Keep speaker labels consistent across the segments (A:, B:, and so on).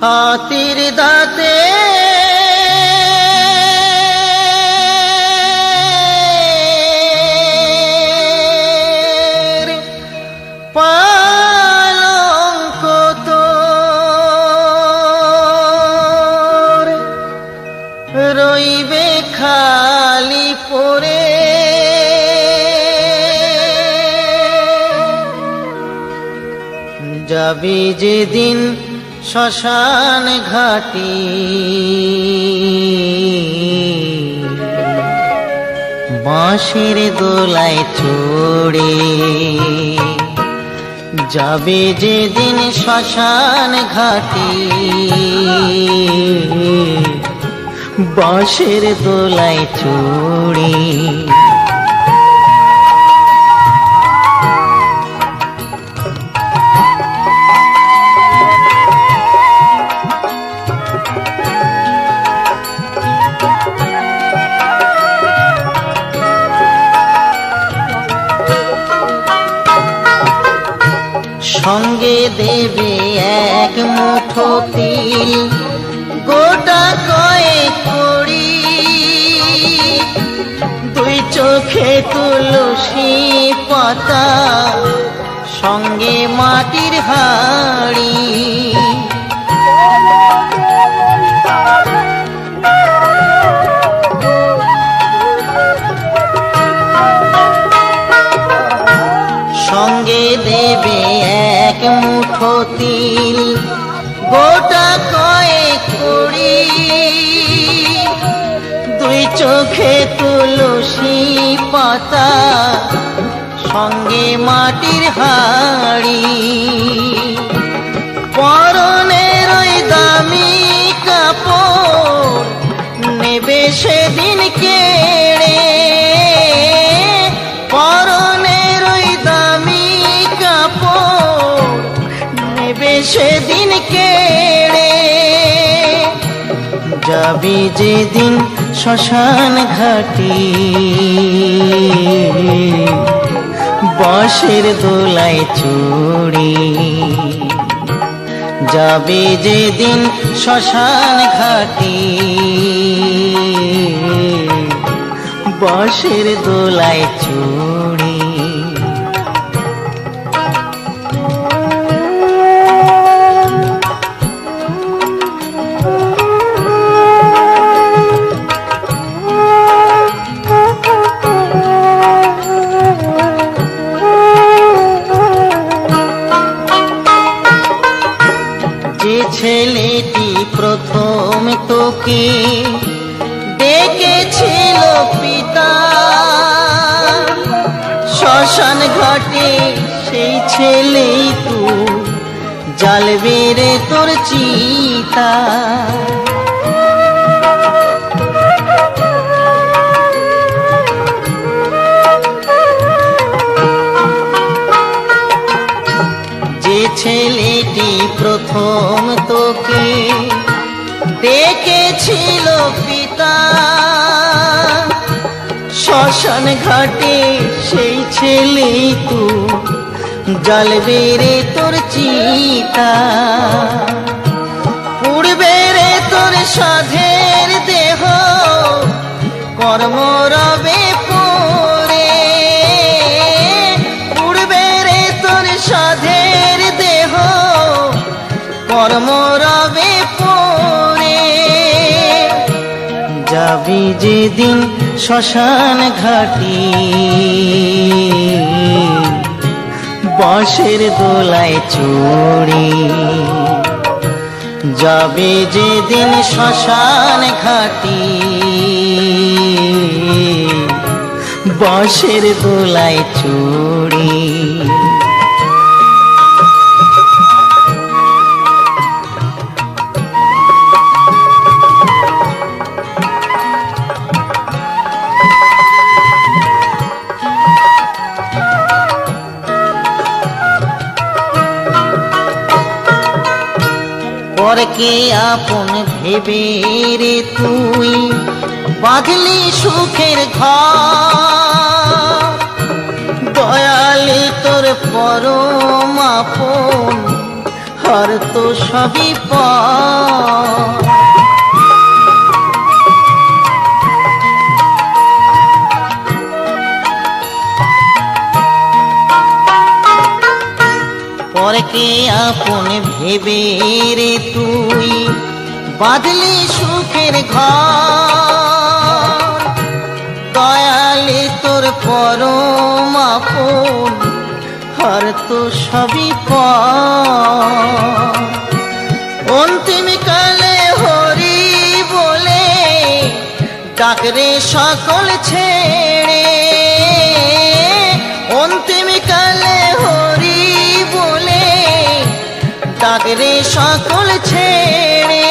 A: হাতির দাঁতে পালঙ্ক তোর রইবে খালি পড়ে, যাবি যেদিন শ্মশান ঘাটি বাঁশের দোলায় চড়ে, যাবে যেদিন শ্মশান ঘাটি বাঁশের দোলায় চড়ে। সঙ্গে দেবে এক মুঠো তিল, গোটা কয়েক কড়ি, দুই চোখে তুলসী পাতা, সঙ্গে মাটির হাঁড়ি। সঙ্গে দেবে এক মুঠো তিল, গোটা কয়েক কড়ি, দুই চোখে তুলসী পাতা, সঙ্গে মাটির হাঁড়ি। পরনের ওই দামি কাপড় নেবে সেদিন কেড়ে, পরনের ওই দামি কাপড় নেবে সেদিন কেড়ে, যাবি যেদিন শ্মশান ঘাটি বাঁশের দোলায় চড়ে, যাবে যেদিন শ্মশান ঘাটি বাঁশের দোলায় চড়ে। যে ছেলেটি প্রথম তোকে ডেকেছিল পিতা শ্মশান ঘাটে, সেই ছেলেই তো জ্বালবে রে তোর চিতা। যে ছেলেটি প্রথম তোকে ডেকেছিল পিতা শ্মশান ঘাটে, সেই ছেলেই তো জ্বালবে রে তোর চিতা। পুড়বে রে তোর সাধের দেহ কর্ম রবে পড়ে, পুড়বে রে তোর সাধের দেহ কর্ম রবে পড়ে, যাবি যেদিন শ্মশান ঘাটি বাঁশের দোলায় চড়ে, যাবে যেদিন শ্মশান ঘাটি বাঁশের দোলায় চড়ে। পরকে আপন ভেবে রে তুই বাঁধলি সুখের ঘর, দয়াল তোর পরম আপন ঘর তো সবই পর। পরকে আপন ভেবে রে তুই বাঁধলি সুখের ঘর। দয়ালে তোর পরম আপন ঘর তো সবই পর। অন্তিম কালে হরি বলে ডাকরে সকল ছেড়ে। অন্তিম কালে হরি বলে ডাকরে সকল ছেড়ে।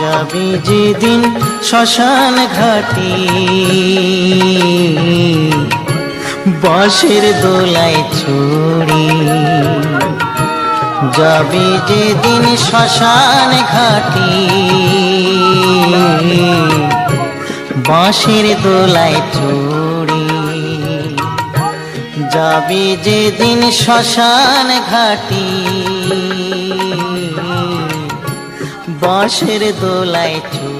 A: যাবি যেদিন শ্মশান ঘাটি বাঁশের দোলায় ছড়ি। যাবি যেদিন শ্মশান ঘাটি বাঁশের দোলায় ছড়ি। যাবি যেদিন শ্মশান ঘাটি বাঁশের দোলায় ছড়ি।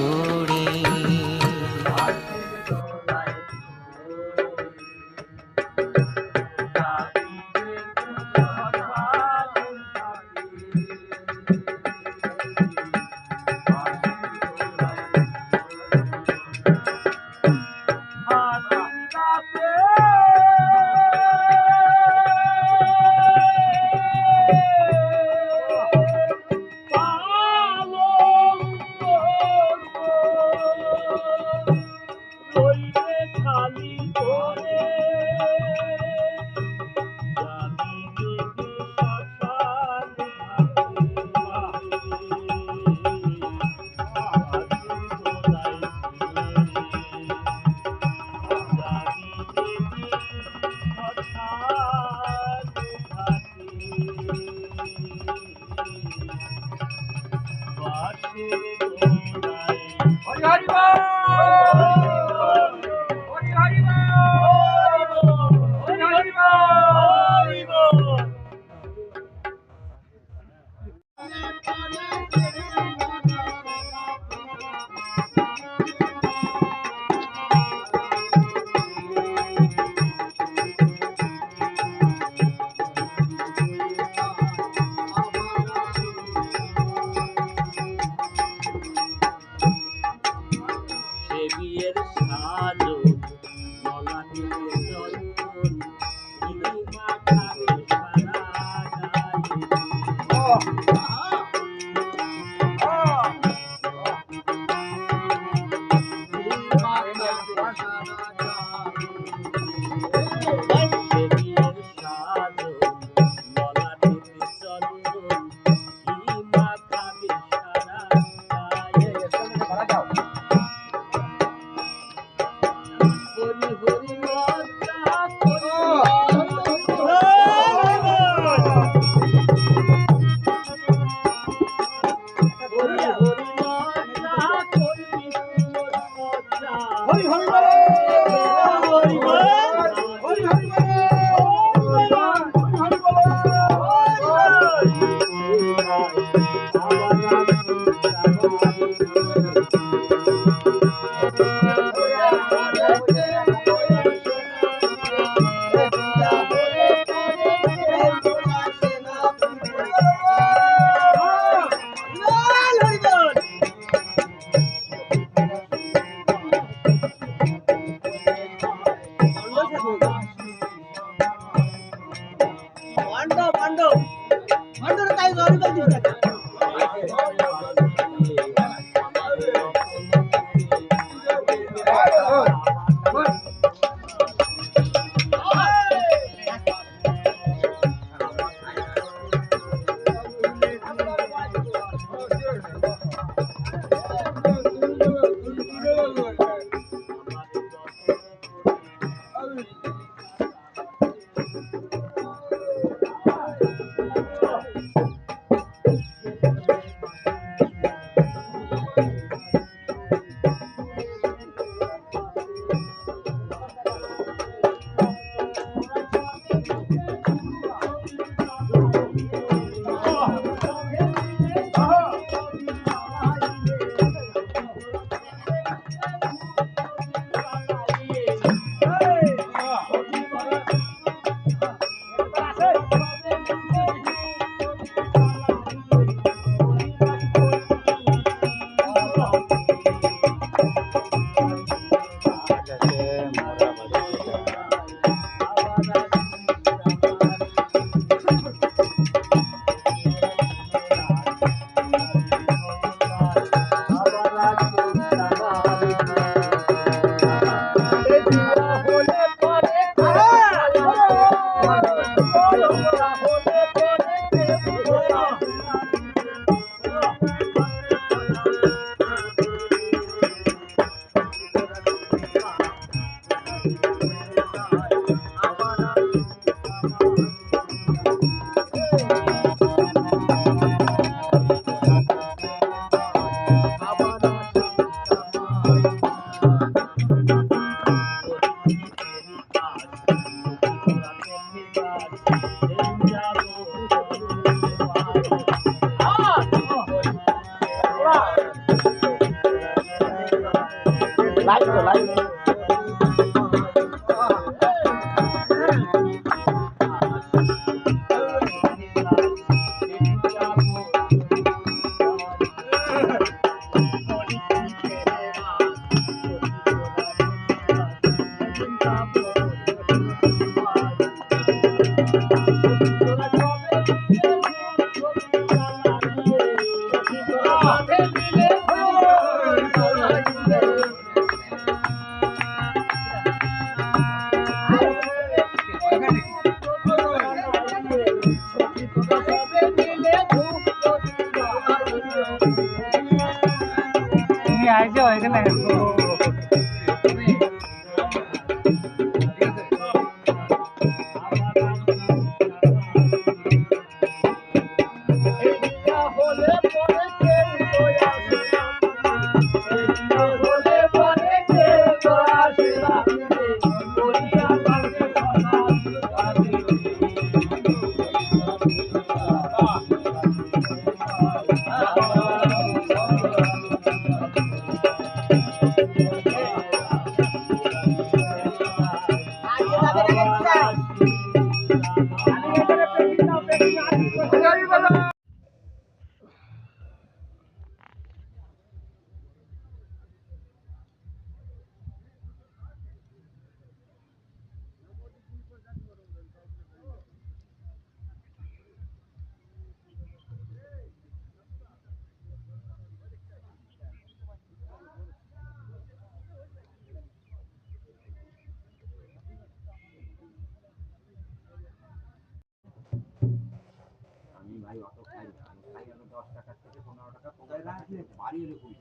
B: আইছো এখানে
C: আমি ভাই অত খাই না, আমি খাই 10 টাকার থেকে 15 টাকা কোথায় রাখলে বাড়ি এলে